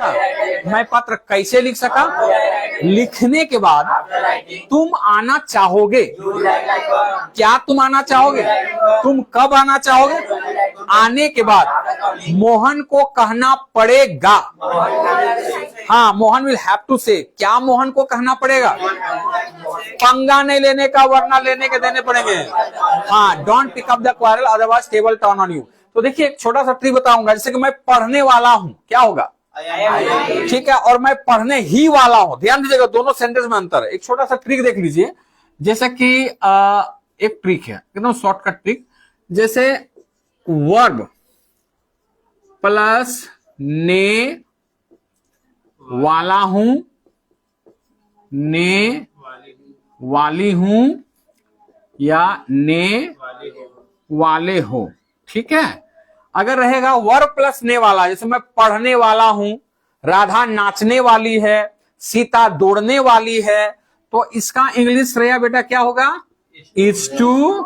सका? मैं पत्र कैसे लिख सका? लिखने के बाद तुम आना चाहोगे। क्या तुम आना चाहोगे? तुम कब आना चाहोगे? आने के बाद मोहन को कहना पड़ेगा। हाँ, मोहन विल हैव टू से। क्या मोहन को कहना पड़ेगा? पंगा नहीं लेने का, वरना लेने के देने पड़ेंगे। हाँ, don't pick up the quarrel otherwise table turn on you. तो देखिए एक छोटा सा ट्रिक बताऊंगा, जैसे कि मैं पढ़ने वाला हूं, क्या होगा? ठीक है, और मैं पढ़ने ही वाला हूं। ध्यान दीजिएगा, दोनों सेंटेंस में अंतर है। एक छोटा सा ट्रिक देख लीजिए, जैसे कि एक ट्रिक है, एकदम शॉर्टकट ट्रिक। जैसे वर्ब प्लस ने वाला हूं, ने वाली हूं, या ने वाले हो। ठीक है, अगर रहेगा वर्ब प्लस ने वाला, जैसे मैं पढ़ने वाला हूं, राधा नाचने वाली है, सीता दौड़ने वाली है, तो इसका इंग्लिश रहेगा बेटा क्या होगा? इज टू,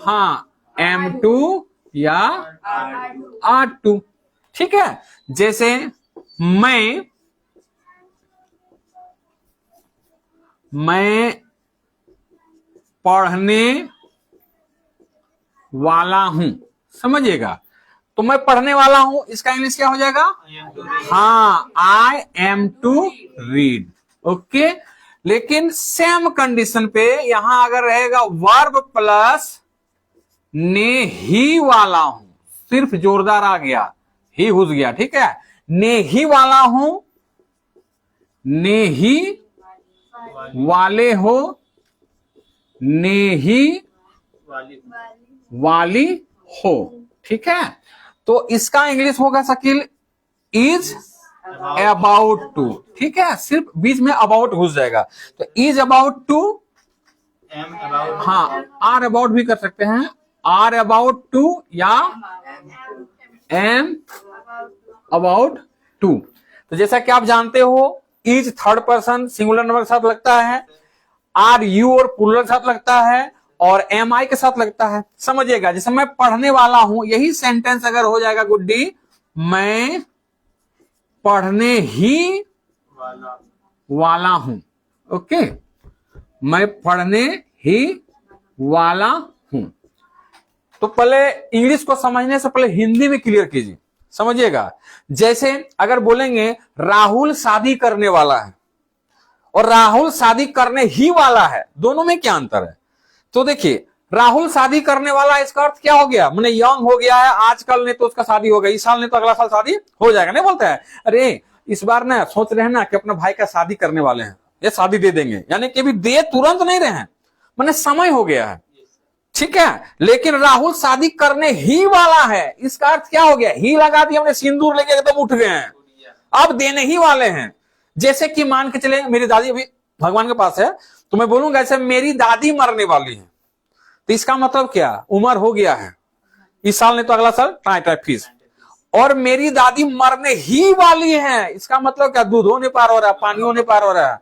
हाँ, एम टू या आर टू। ठीक है, जैसे मैं पढ़ने वाला हूं, समझिएगा। तो मैं पढ़ने वाला हूं, इसका इंग्लिश क्या हो जाएगा? हाँ, I am to read. Okay, लेकिन सेम कंडीशन पे यहां अगर रहेगा वर्ब प्लस ने ही वाला हूं, सिर्फ जोरदार आ गया, ही घुस गया। ठीक है, ने ही वाला हूं, ने ही वाले हो, ने ही वाली हो। ठीक है, तो इसका इंग्लिश होगा शकील इज अबाउट टू। ठीक है, सिर्फ बीच में अबाउट घुस जाएगा, तो इज अबाउट टू, हाँ, आर अबाउट भी कर सकते हैं, आर अबाउट टू या एम अबाउट टू। तो जैसा कि आप जानते हो, is third person singular number के साथ लगता है, आर यू और प्लूरल के साथ लगता है, और एम आई के साथ लगता है। समझिएगा, जैसे मैं पढ़ने वाला हूं, यही सेंटेंस अगर हो जाएगा गुड्डी, मैं पढ़ने ही वाला हूं। ओके, मैं पढ़ने ही वाला हूं। तो पहले इंग्लिश को समझने से पहले हिंदी में क्लियर कीजिए, समझिएगा। जैसे अगर बोलेंगे राहुल शादी करने वाला है और राहुल शादी करने ही वाला है, दोनों में क्या अंतर है? तो देखिए, राहुल शादी करने वाला, इसका अर्थ क्या हो गया? मैंने यंग हो गया है, आजकल ने तो उसका शादी हो गई, इस साल ने तो अगला साल शादी हो जाएगा, नहीं बोलता है? अरे इस बार ना सोच रहे हैं ना कि अपने भाई का शादी करने वाले हैं, ये शादी दे देंगे, यानी कि भी दे तुरंत नहीं रहे हैं, मैंने समय हो गया है। ठीक है, लेकिन राहुल शादी करने ही वाला है, इसका अर्थ क्या हो गया? ही लगा दिया हमने, सिंदूर लेके एकदम उठ गए हैं, अब देने ही वाले हैं। जैसे कि मान के चले मेरी दादी अभी भगवान के पास है, तो मैं बोलूंगा ऐसे मेरी दादी मरने वाली है, तो इसका मतलब क्या? उम्र हो गया है, इस साल नहीं तो अगला साल टाइम फीस। और मेरी दादी मरने ही वाली है, इसका मतलब क्या? दूध होने पार हो रहा है, पानी होने पार हो रहा है।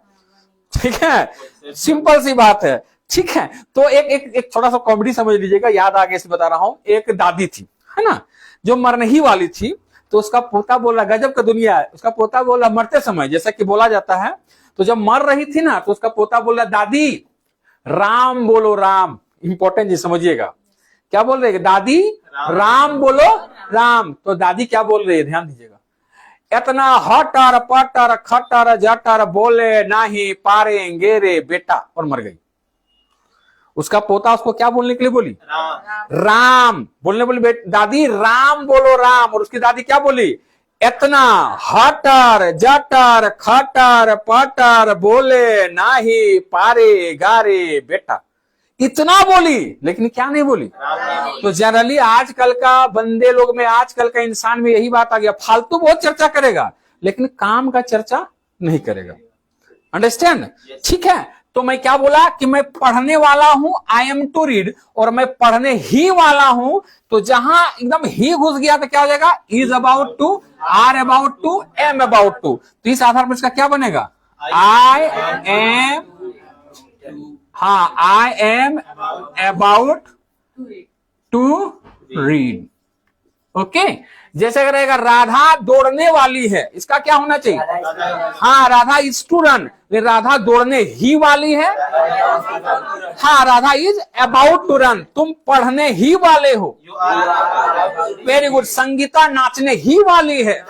ठीक है, सिंपल सी बात है। ठीक है, तो एक छोटा सा कॉमेडी समझ लीजिएगा, याद आ गया इसलिए बता रहा हूं। एक दादी थी, है ना, जो मरने ही वाली थी, तो उसका पोता बोला, गजब का दुनिया है, उसका पोता बोला मरते समय, जैसा कि बोला जाता है, तो जब मर रही थी ना, तो उसका पोता बोला, दादी राम बोलो राम। इंपॉर्टेंट जी, समझिएगा, क्या बोल रहे हैं दादी? राम बोलो राम। तो दादी क्या बोल रही है? ध्यान दीजिएगा, इतना हटर पटर खटर जटर बोले नहीं पारेंगे रे बेटा, और मर गई। उसका पोता उसको क्या बोलने के लिए बोली? राम बोलने बोली, दादी राम बोलो राम। और उसकी दादी क्या बोली? इतना हटर जटर खटर पटर बोले नाही पारे गारे बेटा, इतना बोली, लेकिन क्या नहीं बोली? तो जनरली आजकल का बंदे लोग में, आजकल का इंसान में यही बात आ गया, फालतू बहुत चर्चा करेगा लेकिन काम का चर्चा नहीं करेगा। अंडरस्टैंड? ठीक है, तो मैं क्या बोला कि मैं पढ़ने वाला हूं, आई एम टू रीड, और मैं पढ़ने ही वाला हूं, तो जहां एकदम ही घुस गया तो क्या हो जाएगा? Is about to, are about to, am about to. तो इस आधार पर इसका क्या बनेगा? आई एम, हाँ, I am about to read. Okay, जैसे अगर रहेगा राधा दौड़ने वाली है, इसका क्या होना चाहिए? हाँ, Radha is to run, Radha दौड़ने ही वाली है। हाँ, Radha is about to run, तुम पढ़ने ही वाले हो। Very good. संगीता नाचने ही वाली है,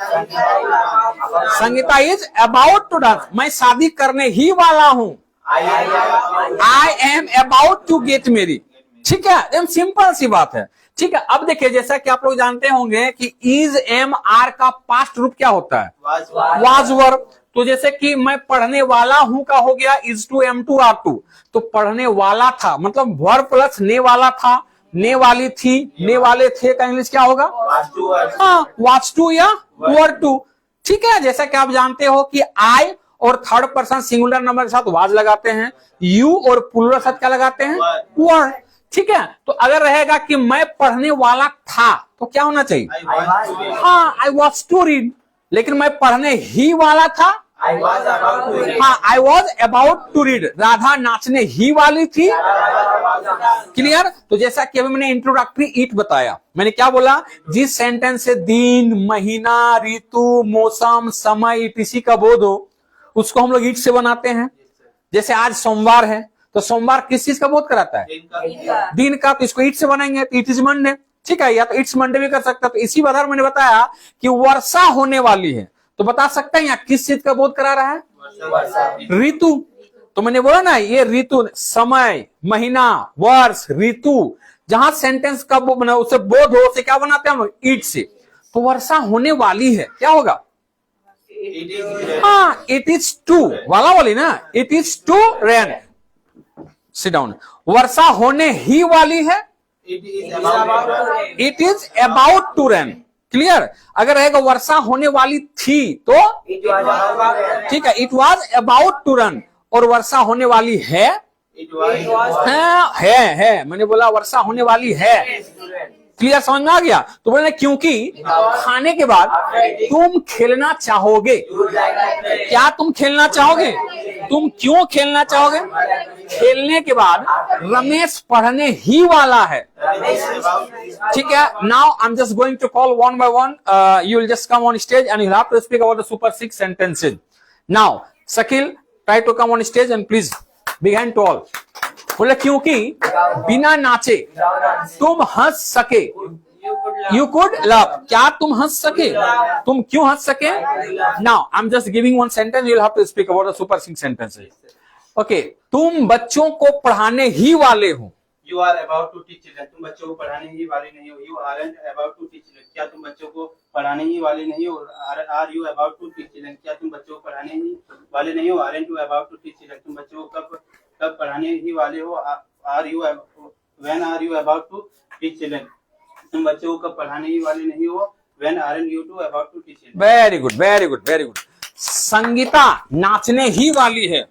Sangeeta is about to dance, मैं शादी करने ही वाला हूं, I am about to get married. ठीक है, एकदम सिंपल सी बात है। ठीक है, अब देखिए जैसा कि आप लोग जानते होंगे कि इज एम आर का पास्ट रूप क्या होता है? Was verb. तो जैसे कि मैं पढ़ने वाला हूं का हो गया is to am to are to, तो पढ़ने वाला था मतलब वर्ब प्लस ने वाला था, ने वाली थी, ने वाले थे का इंग्लिश क्या होगा? हाँ, वाज टू या वर टू। ठीक है, जैसा कि आप जानते हो कि आई और थर्ड पर्सन सिंगुलर नंबर के साथ वाज लगाते हैं, यू और प्लूरल के साथ क्या लगाते हैं? वर। ठीक है, तो अगर रहेगा कि मैं पढ़ने वाला था तो क्या होना चाहिए? हाँ, आई वॉज टू रीड, लेकिन मैं पढ़ने ही वाला था, हाँ, I was about to read. Radha नाचने ही वाली थी। क्लियर? तो जैसा कि अभी मैंने इंट्रोडक्टरी ईट बताया, मैंने क्या बोला? जिस सेंटेंस से दिन, महीना, ऋतु, मौसम, समय इसी का बोध हो उसको हम लोग ईट से बनाते हैं। जैसे आज सोमवार है तो सोमवार किस चीज का बोध कराता है? दिन का, तो इसको ईट से बनाएंगे तो इट इज मंडे। ठीक है, या तो इट्स मंडे भी कर सकता है। तो इसी आधार मैंने बताया कि वर्षा होने वाली है तो बता सकते हैं यहाँ किस चीज का बोध करा रहा है? ऋतु। तो मैंने बोला ना ये ऋतु, समय, महीना, वर्ष, ऋतु, जहां सेंटेंस का बना उसे बोध हो उसे क्या बनाते हैं हम लोग? ईट से। तो वर्षा होने वाली है, क्या होगा? हाँ, इट इज टू वाला वाली ना, it is to rain. Sit down. वर्षा होने ही वाली है, it is about to rain. Clear? अगर रहेगा वर्षा होने वाली थी तो ठीक है, it was about to run. और वर्षा होने वाली है, है, मैंने बोला वर्षा होने वाली है। क्लियर? समझ में आ गया? तो बोले क्योंकि खाने के बाद तुम खेलना चाहोगे। क्या तुम खेलना चाहोगे? तुम क्यों खेलना चाहोगे? खेलने के बाद रमेश पढ़ने ही वाला है। ठीक है, now I am just going to call one by one, you will just come on stage and you have to speak about the super 6 sentences. Now Shakeel, try to come on stage and please behind to all. बोले क्योंकि बिना नाचे तुम हंस सके, you could love. क्या तुम हंस सके? तुम क्यों हंस सके? Now I am just giving one sentence, you will have to speak about the super 6 sentences. Okay, तुम बच्चों को पढ़ाने ही वाले हो। You are about to teach children. तुम बच्चों को पढ़ाने ही वाले नहीं हो। You aren't about to teach children. क्या तुम बच्चों को पढ़ाने ही वाले नहीं हो? Are you about to teach children? क्या तुम बच्चों को पढ़ाने ही वाले नहीं हो? Aren't you about to teach children? तुम बच्चों को कब पढ़ाने ही वाले हो? When are you about to teach children? तुम बच्चों को कब पढ़ाने ही वाले नहीं हो? When aren't you about to teach children? Very good, very good, very good. Sangeeta नाचने ही वाली है।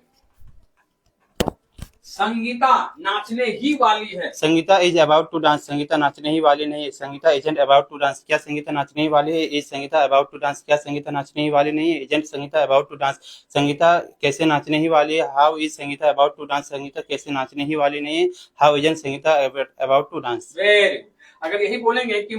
संगीता नाचने ही वाली है। Sangeeta is about to dance. Sangeeta नाचने ही वाली नहीं है। Sangeeta isn't about to dance. क्या संगीता नाचने ही वाली है? Is Sangeeta about to dance. क्या संगीता नाचने ही वाली नहीं है? Isn't Sangeeta about to dance. Sangeeta कैसे नाचने ही वाली है? How is Sangeeta about to dance. Sangeeta कैसे नाचने ही वाली नहीं है? How isn't Sangeeta about to dance. Very, अगर यही बोलेंगे कि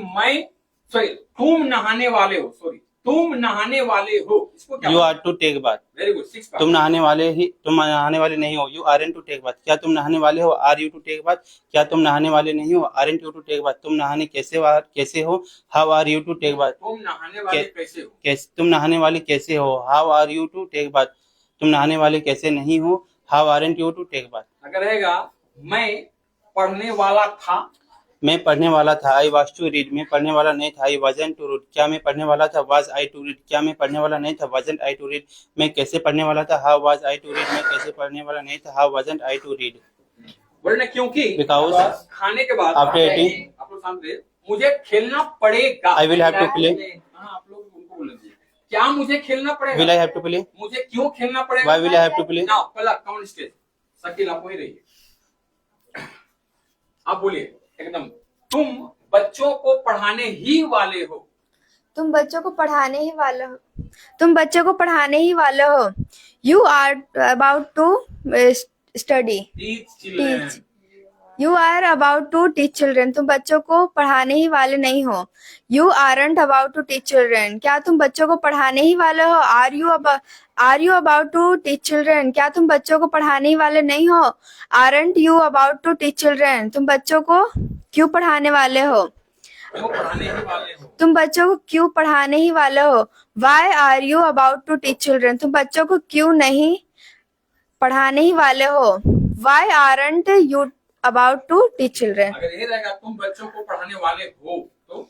तुम नहाने वाले हो, सॉरी तुम नहाने वाले हो, इसको क्या? You are to take bath. Very good, 6 तुम नहाने वाले नहीं हो। You aren't to take bath. क्या तुम नहाने वाले हो? Are you to take bath. क्या तुम नहाने वाले नहीं हो? Aren't you to take bath. तुम नहाने कैसे हो? How are you to take bath. तुम नहाने वाले कैसे हो? तुम नहाने वाले कैसे हो? How are you to take bath. तुम नहाने वाले कैसे नहीं हो? How aren't you to take bath. अगर रहेगा मैं पढ़ने वाला था, मैं पढ़ने वाला था। I was to read. मैं पढ़ने वाला नहीं था। I wasn't to read. क्या मैं पढ़ने वाला था? Was I to read. क्या मैं पढ़ने वाला नहीं था? Wasn't I to read. मैं कैसे पढ़ने वाला था? How was I to read. मैं कैसे पढ़ने वाला नहीं था? How wasn't I to read. बोलना क्योंकि बिकॉज खाने के बाद आफ्टर ईटिंग आप लोग शांत रहिए, मुझे खेलना पड़ेगा। I will have to play. हाँ, आप लोग उनको बोलेंगे क्या मुझे खेलना पड़ेगा? Will I have to play. मुझे क्यों खेलना पड़ेगा? Why will I have to play. Now पहला कम स्टेज, शकील आप वही रहिए, आप बोलिए एकदम। तुम बच्चों को पढ़ाने ही वाले हो। तुम बच्चों को पढ़ाने ही वाले हो। तुम बच्चों को पढ़ाने ही वाले हो। You are about to study. Teach children. You are about to teach children. तुम बच्चों को पढ़ाने ही वाले नहीं हो. You aren't about to teach children. क्या तुम बच्चों को पढ़ाने ही वाले हो? Are you about to teach children? क्या तुम बच्चों को पढ़ाने ही वाले नहीं हो? Aren't you about to teach children? तुम बच्चों को क्यों पढ़ाने वाले हो? क्यों पढ़ाने ही वाले हो? तुम बच्चों को क्यों पढ़ाने ही वाले हो? Why are you about to teach children? तुम बच्चों को क्यों नहीं पढ़ाने ही वाले हो? Why aren't you about to teach children? अगर ये रहेगा तुम बच्चों को पढ़ाने वाले हो तो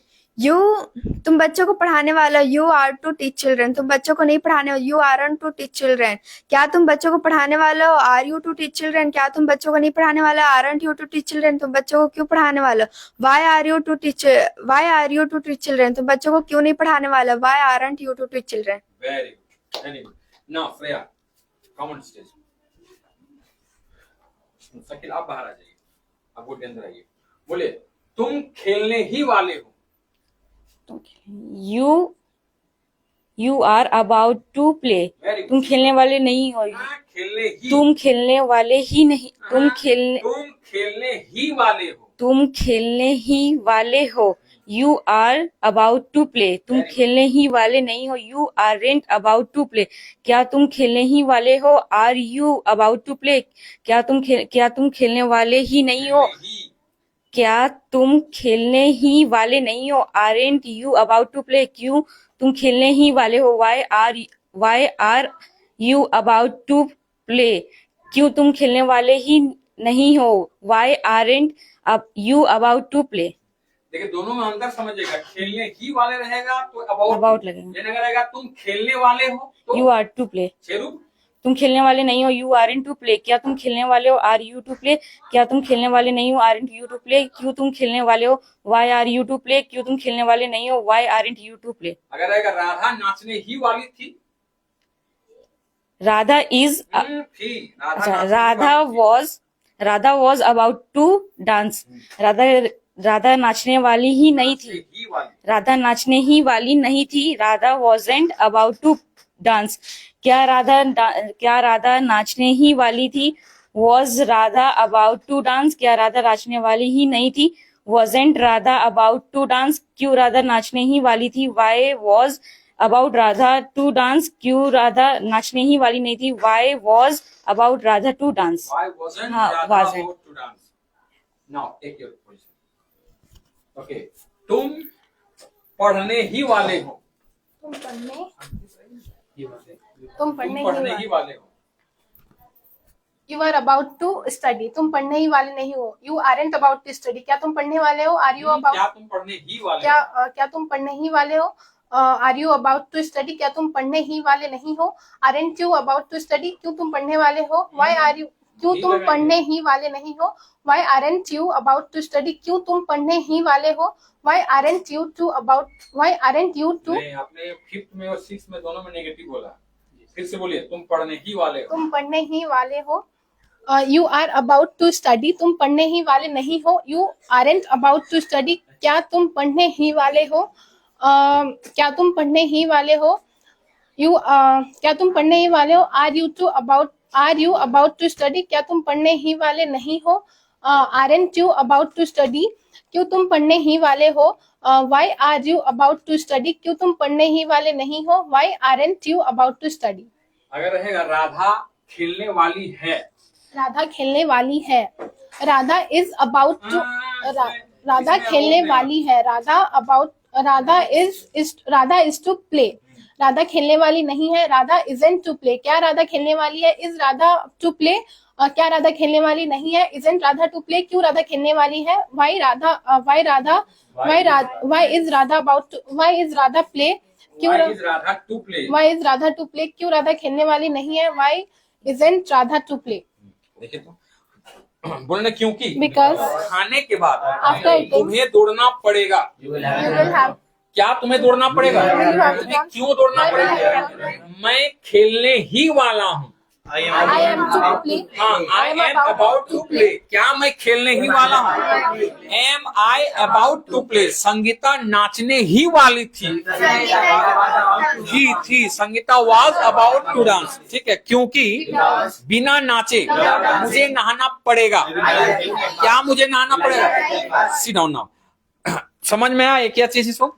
तुम बच्चों को पढ़ाने वाला. You are to teach children. तुम बच्चों को नहीं पढ़ाने वाले. You aren't to teach children. क्या तुम बच्चों को पढ़ाने वाले हो? Are you to teach children? क्या तुम बच्चों को नहीं पढ़ाने वाले? Aren't you to teach children? तुम बच्चों को क्यों पढ़ाने वाले? Why are you to teach children? तुम बच्चों को क्यों नहीं पढ़ाने वाले? Why aren't you to teach children? Very good, very good. Now Shreya, common stage. Shakeel आप बाहर आ जाइए, आप बोर्ड के अंदर आइए. बोले तुम खेलने ही वाले हो. You are about to play. Very good. तुम खेलने वाले नहीं हो. खेलने ही. तुम खेलने वाले ही नहीं. तुम खेलने ही वाले हो. तुम खेलने ही वाले हो. You are about to play. तुम खेलने ही वाले नहीं हो. You aren't about to play. क्या तुम खेलने ही वाले हो? Are you about to play? क्या तुम खेलने वाले ही नहीं हो? क्या तुम खेलने ही वाले नहीं हो? Aren't you about to play? क्यों तुम खेलने ही वाले हो? Why are you about to play? क्यों तुम खेलने वाले ही नहीं हो? Why aren't you about to play? देखिए दोनों में अंतर समझिएगा. खेलने ही वाले रहेगा तो About लगेगा. ये नहीं रहेगा तुम खेलने वाले हो तो You are to play. Sheru. तुम खेलने वाले नहीं हो. You aren't to play. क्या तुम खेलने वाले हो? Are you to play? क्या तुम खेलने वाले नहीं हो? Aren't you to play? क्यों तुम खेलने वाले हो? Why are you to play? क्यों तुम खेलने वाले नहीं हो? Why aren't you to play? अगर रहेगा राधा नाचने ही वाली थी. राधा is थी. अच्छा, नाचने Radha was about to dance. Radha नाचने वाली ही नहीं थी. ही वाली. राधा नाचने ही वाली नहीं थी. Radha wasn't about to dance. क्या राधा नाचने ही वाली थी? Was Radha about to dance? क्या राधा नाचने वाली ही नहीं थी? Wasn't Radha about to dance? क्यों राधा नाचने ही वाली थी? Why was about Radha to dance? क्यों राधा नाचने ही वाली नहीं थी? Why was about Radha to dance? Why wasn't हाँ, Radha wasn't. about to dance? Now take your position. Okay. तुम पढ़ने ही वाले हो. तुम तुम पढ़ने पढ़ने ही वाले हो. You are about to study. तुम पढ़ने ही वाले नहीं हो. You aren't about to study. क्या तुम पढ़ने वाले हो? आर यू अबाउट क्या तुम पढ़ने ही वाले हो? क्या तुम पढ़ने ही वाले हो? Are you about to study. क्या तुम पढ़ने ही वाले नहीं हो? Aren't you about to study. क्यों तुम पढ़ने वाले हो? Why are you. क्यों तुम पढ़ने ही वाले नहीं हो? Why aren't you about to study. क्यों तुम पढ़ने ही वाले हो? Why aren't you to about. Why aren't you to. नहीं, आपने 5th में और 6th में दोनों में नेगेटिव बोला. फिर से बोलिए. तुम पढ़ने ही वाले हो. तुम पढ़ने ही वाले हो. You are about to study. तुम पढ़ने ही वाले नहीं हो. You aren't about to study. क्या तुम पढ़ने ही वाले हो? क्या तुम पढ़ने ही वाले हो? क्या तुम पढ़ने ही वाले हो? Are you about to study. क्या तुम पढ़ने ही वाले नहीं हो? Aren't you about to study. क्यों तुम पढ़ने ही वाले हो? Why are you about to study. क्यों तुम पढ़ने ही वाले नहीं हो? Why aren't you about to study. अगर रहेगा राधा खेलने वाली है. राधा खेलने वाली है. Radha is about to. Radha खेलने वाली है. Radha is to play. Radha खेलने वाली नहीं है. Radha isn't to play. क्या राधा खेलने वाली है? Is Radha to play. क्या राधा खेलने वाली नहीं है? Isn't Radha to play. क्यों राधा खेलने वाली है? Why is Radha play. क्यों Why is Radha to play? Why is Radha to play. क्यों राधा खेलने वाली नहीं है? Y isn't Radha to play. देखिए तो बोलने क्योंकि Because खाने के बाद After eating, तुम्हें दौड़ना पड़ेगा. you will have. क्या तुम्हें दौड़ना पड़ेगा? have to तुम्हें क्यों दौड़ना Why will पड़ेगा? you have? मैं खेलने ही वाला हूँ. I I am to play. हाँ, I am about to play. क्या मैं खेलने ही वाला हूँ? Am I about to play? Sangeeta नाचने ही वाली थी। थी Sangeeta was about to dance। ठीक है, क्योंकि बिना नाचे मुझे नहाना पड़ेगा। क्या मुझे नहाना पड़ेगा? Sit down now। समझ में आया क्या चीज इसको?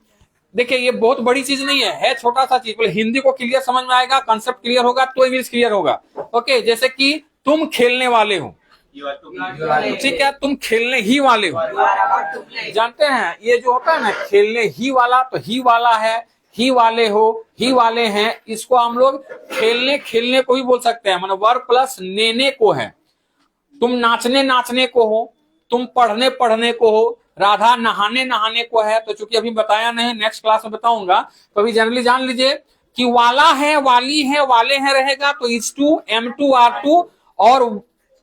देखिए ये बहुत बड़ी चीज नहीं है छोटा सा चीज। हिंदी को क्लियर समझ में आएगा, कंसेप्ट क्लियर होगा तो इंग्लिश क्लियर होगा। ओके, जैसे कि तुम खेलने वाले हो, you are to play। ठीक है, तुम खेलने ही वाले हो। जानते हैं ये जो होता है ना खेलने ही वाला, तो ही वाला है, ही वाले हो, ही वाले हैं, इसको हम लोग खेलने को भी बोल सकते हैं। मतलब वर्ब प्लस नेने को है। तुम नाचने को हो, तुम पढ़ने को हो, राधा नहाने को है। तो चूंकि अभी बताया नहीं, नेक्स्ट क्लास में बताऊंगा, तो अभी जनरली जान लीजिए कि वाला है, वाली है, वाले हैं रहेगा तो is to, am to, are to, और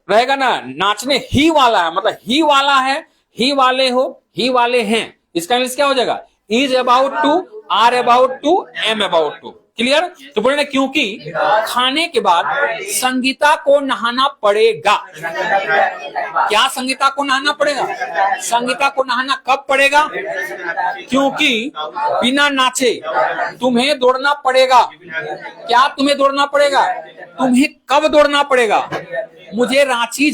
रहेगा ना नाचने ही वाला है, मतलब ही वाला है, ही वाले हो, ही वाले हैं। इसका इंग्लिश क्या हो जाएगा? Is about to, are about to, am about to. Clear? तो बोले क्योंकि खाने के बाद संगीता को नहाना पड़ेगा। क्या संगीता को नहाना पड़ेगा? संगीता को नहाना कब पड़ेगा? क्योंकि बिना नाचे तुम्हें दौड़ना पड़ेगा। क्या तुम्हें दौड़ना पड़ेगा? तुम्हें कब दौड़ना पड़ेगा? मुझे रांची